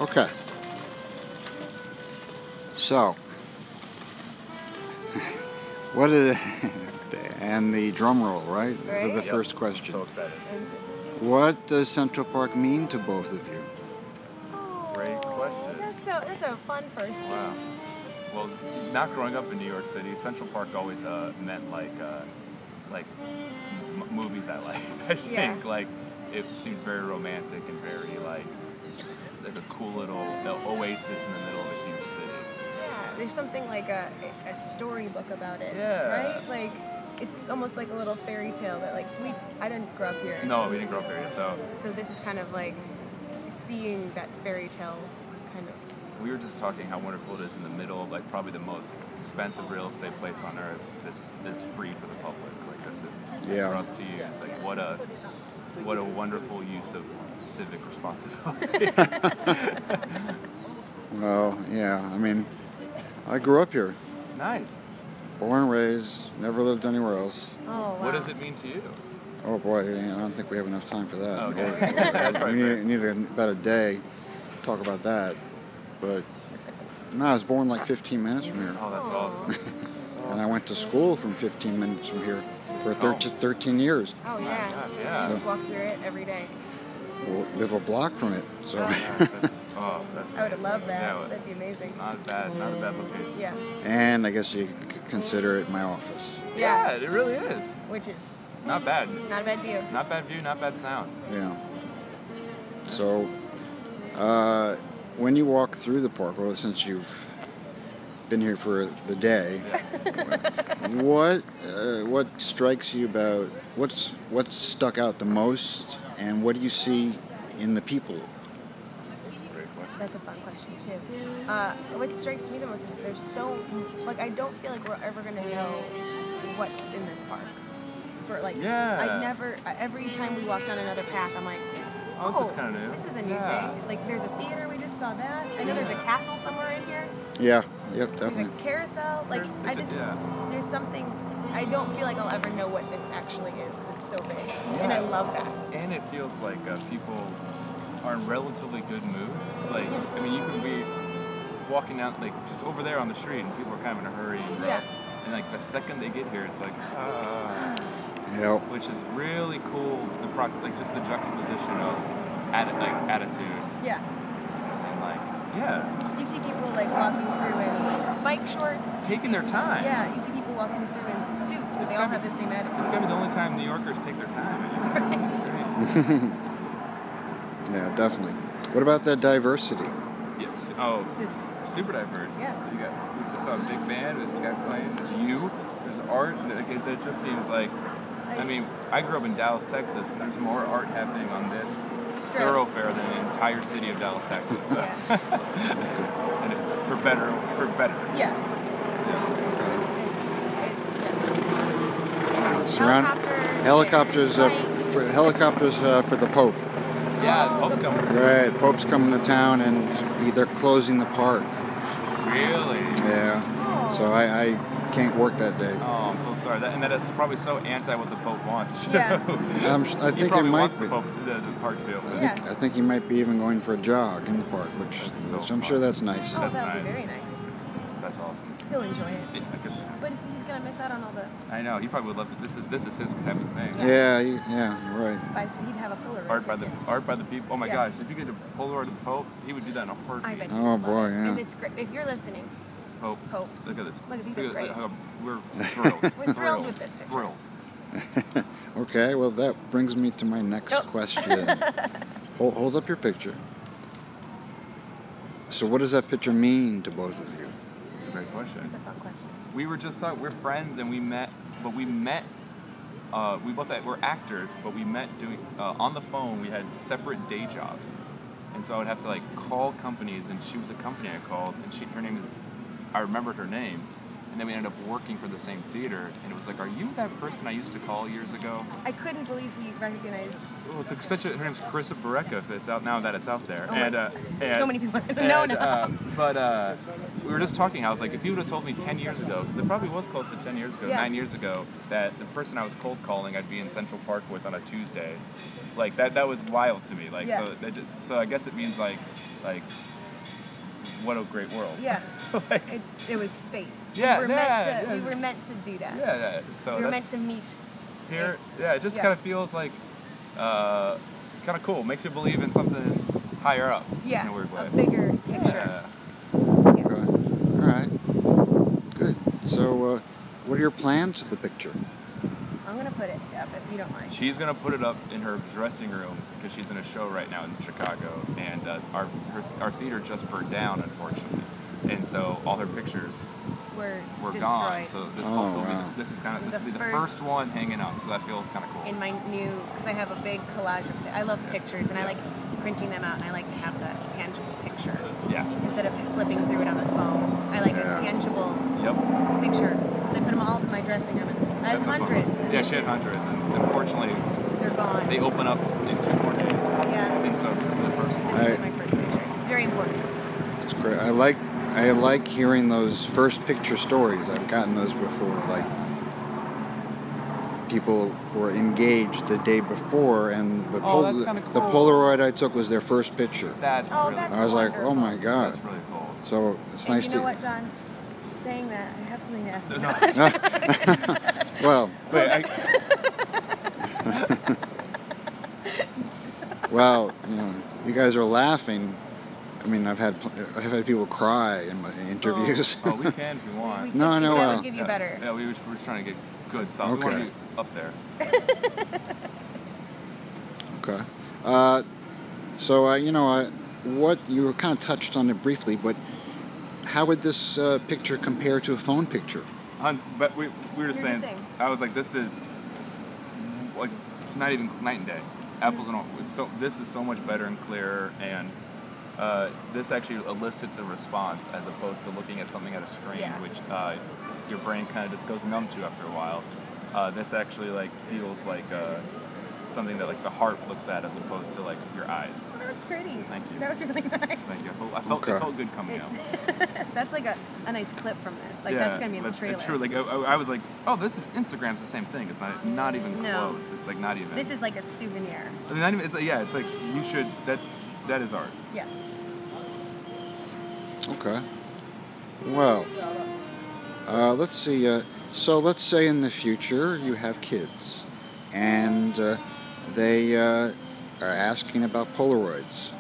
Okay. So, what is and the drum roll, right? Right? The Yep. first question. So excited. What does Central Park mean to both of you? Great question. That's a fun first one. Wow. Well, not growing up in New York City, Central Park always meant like movies I liked. I think Yeah. like it seemed very romantic and very like a cool little oasis in the middle of a huge city. Yeah, there's something like a storybook about it. Yeah. Right? Like it's almost like a little fairy tale that like I didn't grow up here. No, we didn't grow up there yet, so So this is kind of like seeing that fairy tale kind of. we were just talking how wonderful it is in the middle of like probably the most expensive real estate place on earth. This is free for the public. Like this is Yeah. for us to use. Like what a wonderful use of civic responsibility. Well, yeah. I mean, I grew up here, Nice. born and raised, never lived anywhere else. Oh wow. What does it mean to you? Oh boy, I don't think we have enough time for that. Okay. That's We right. need about a day to talk about that. But no, I was born like 15 minutes from here. Oh, that's Aw. awesome. And I went to school from 15 minutes from here for 13 years. Oh yeah. gosh, yeah. You just walk through it every day. We'll live a block from it. So That's I would love that. Yeah, That'd be amazing. not a bad location. Yeah. and I guess you could consider it my office. Yeah. It really is. Which is Not bad. not a bad view. Not bad view, not bad sound. Yeah. So when you walk through the park, well, since you've been here for the day, what strikes you about what's stuck out the most, and what do you see in the people? Great question. That's a fun question too. What strikes me the most is there's so like I don't feel like we're ever gonna know what's in this park. For like Yeah. I never every time we walk down another path I'm like, Oh, this is kinda new. This is a new Yeah. thing. Like there's a theater, we just saw that. I know there's a castle somewhere in here. Yeah. Yep. There's Definitely. a carousel. Like I just there's something I don't feel like I'll ever know what this actually is because it's so big. And I love that. And it feels like people are in relatively good moods. Like, I mean, you can be walking out, like, just over there on the street, and people are kind of in a hurry and rough. Yeah. And, like, the second they get here, it's like, Yep. which is really cool. Like, just the juxtaposition of attitude. Yeah. And, like, yeah, You see people like walking through in like bike shorts. You taking see- their time. Yeah, you see people walking through in suits, but It's they all gotta have be- the same attitude. It's gotta be the only time New Yorkers take their time. Right. It's great. Yeah. Definitely. What about that diversity? Yes. Oh, It's super diverse. Yeah. You got, we just saw a big band, there's a guy playing, there's you, there's art, that just seems like, I mean, I grew up in Dallas, Texas, and there's more art happening on this Strip. thoroughfare than the entire city of Dallas, Texas. So. yeah. And for better. Yeah. Yeah. It's yeah. Surround Helicopters. helicopters for the Pope. Yeah, the Pope's coming. Right. Pope's coming to town, and they're closing the park. Really? Yeah. Oh. So I can't work that day. Oh, I'm so sorry. And that is probably so anti what the Pope wants. too. Yeah. I He think it probably might wants be. the park to be open. Yeah. I think he might be even going for a jog in the park, which so I'm fun. sure that's nice. Oh, That's that would be nice. very nice. That's awesome. He'll enjoy it. Yeah, 'cause But he's gonna miss out on all the. I know, he probably would love it. This is his type of thing. Yeah, you're right. He'd have a Polaroid. Art by the people. Oh my Yeah. gosh, if you get a Polaroid of the Pope, he would do that in a heartbeat. I bet. Oh, he'd love boy, it. yeah. And it's great if you're listening. Pope. Look at this. Look, these are great. how we're thrilled. We're thrilled with this picture. Thrilled. Okay, well that brings me to my next Oh. question. Hold up your picture. So what does that picture mean to both of you? It's a great question. It's a fun question. We were just talking. We're friends, and we met. We both we're actors, but we met doing on the phone. We had separate day jobs, and so I would have to like call companies, and she was a company I called, and her name is. I remembered her name, and then we ended up working for the same theater, and it was like, are you that person I used to call years ago? I couldn't believe he recognized. Well, it's like her name's Carissa Barreca, if it's out now that it's out there. Oh and, so many people know now. But we were just talking. I was like, if you would have told me 10 years ago, because it probably was close to 10 years ago, Yeah. 9 years ago, that the person I was cold calling I'd be in Central Park with on a Tuesday, like that was wild to me. Like Yeah. so I guess it means like what a great world. Yeah. Like, It was fate. Yeah, we were yeah, yeah. we were meant to do that. yeah. So We were that's meant to meet. here. Yeah, it just Yeah. kind of feels like kind of cool. Makes you believe in something higher up. Yeah. In a weird way. A bigger picture. Yeah. Okay. All right. Good. So, what are your plans with the picture? I'm gonna put it up if you don't mind. She's gonna put it up in her dressing room because she's in a show right now in Chicago, and our theater just burned down, unfortunately, and so all her pictures We're were destroyed. gone. So this Oh, will be wow. this will be the The first first- one hanging up. So that feels kind of cool. in my new, because I have a big collage of. I love pictures, and I like printing them out, and I like to have the tangible picture Yeah. instead of flipping through it on the phone. I like Yeah. a tangible Yep. picture, so I put them all up in my dressing room. And I had That's a fun one. hundreds. And Yeah, this she had is- hundreds, and unfortunately They're gone. they open up in 2 more days. Yeah. And so this is the first one. This is I- my first picture. It's very important. It's great. I like hearing those first picture stories. I've gotten those before. Like people were engaged the day before, and the Oh, that's kinda the cool. Polaroid I took was their first picture. That's Oh, really that's I was like, oh wonderful. my god. That's really cool. So it's And nice you know to. what, John? Saying that, I have something to ask you. No. Well, Wait, well, you guys are laughing. I mean, I've had people cry in my interviews. oh, we can if you want. No, no, That well. would give you better. Yeah, we were trying to get good stuff. We want Okay. to be up there. Okay. So, what you were kind of touched on it briefly, but how would this picture compare to a phone picture? But we were just You're just saying, saying. I was like, this is like not even night and day. Apples and oranges. This is so much better and clearer, and this actually elicits a response as opposed to looking at something at a screen, Yeah. which your brain kind of just goes numb to after a while. This actually like feels like something that like the heart looks at as opposed to like your eyes. That was pretty. Thank you. That was really nice. Thank you. I felt Okay. it felt good coming out. That's like a nice clip from this. Like that's gonna be in the but trailer. It's true. Like I was like, oh, this is, Instagram's the same thing. It's not even No. close. It's like not even. This is like a souvenir. I mean, not even, it's like, yeah. It's like you should. That is art. Yeah. Okay. Well, let's see. So let's say in the future you have kids, and they are asking about Polaroids.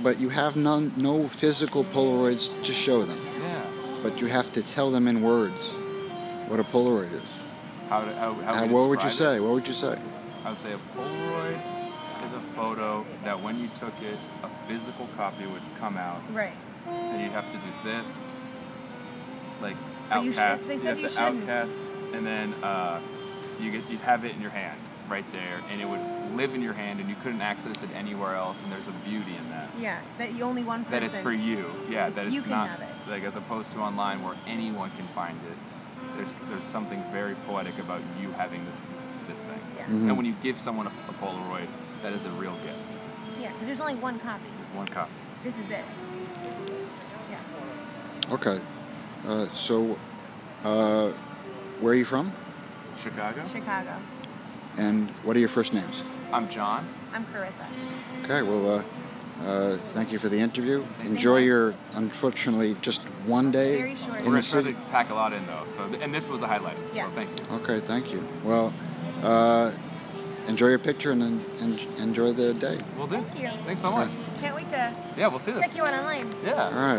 But you have no physical Polaroids to show them. Yeah. But you have to tell them in words what a Polaroid is. How What would you describe say? it? What would you say? I would say a Polaroid is a photo that when you took it, a physical copy would come out, Right. and you'd have to do this, like But you outcast. should- they you said have you to shouldn't. outcast, and then you'd have it in your hand right there, and it would live in your hand, and you couldn't access it anywhere else. And there's a beauty in that. Yeah. That you only one person. That it's for you. Yeah, that it's You can not have it. like as opposed to online where anyone can find it. There's something very poetic about you having this thing. Yeah. And when you give someone a Polaroid, that is a real gift. Yeah, because there's only one copy. There's one copy. This is it. Yeah. Okay. So, where are you from? Chicago. Chicago. And what are your first names? I'm John. I'm Carissa. Okay, well, thank you for the interview. Enjoy your, unfortunately, just one day Very short. in We're the gonna try city. to pack a lot in though. So and this was a highlight. Yeah. So thank you. Okay, thank you. Well, enjoy your picture and enjoy the day. Will do. Thank you. Thanks so much. Can't wait to Yeah, we'll see this. check you out online. Yeah. All right.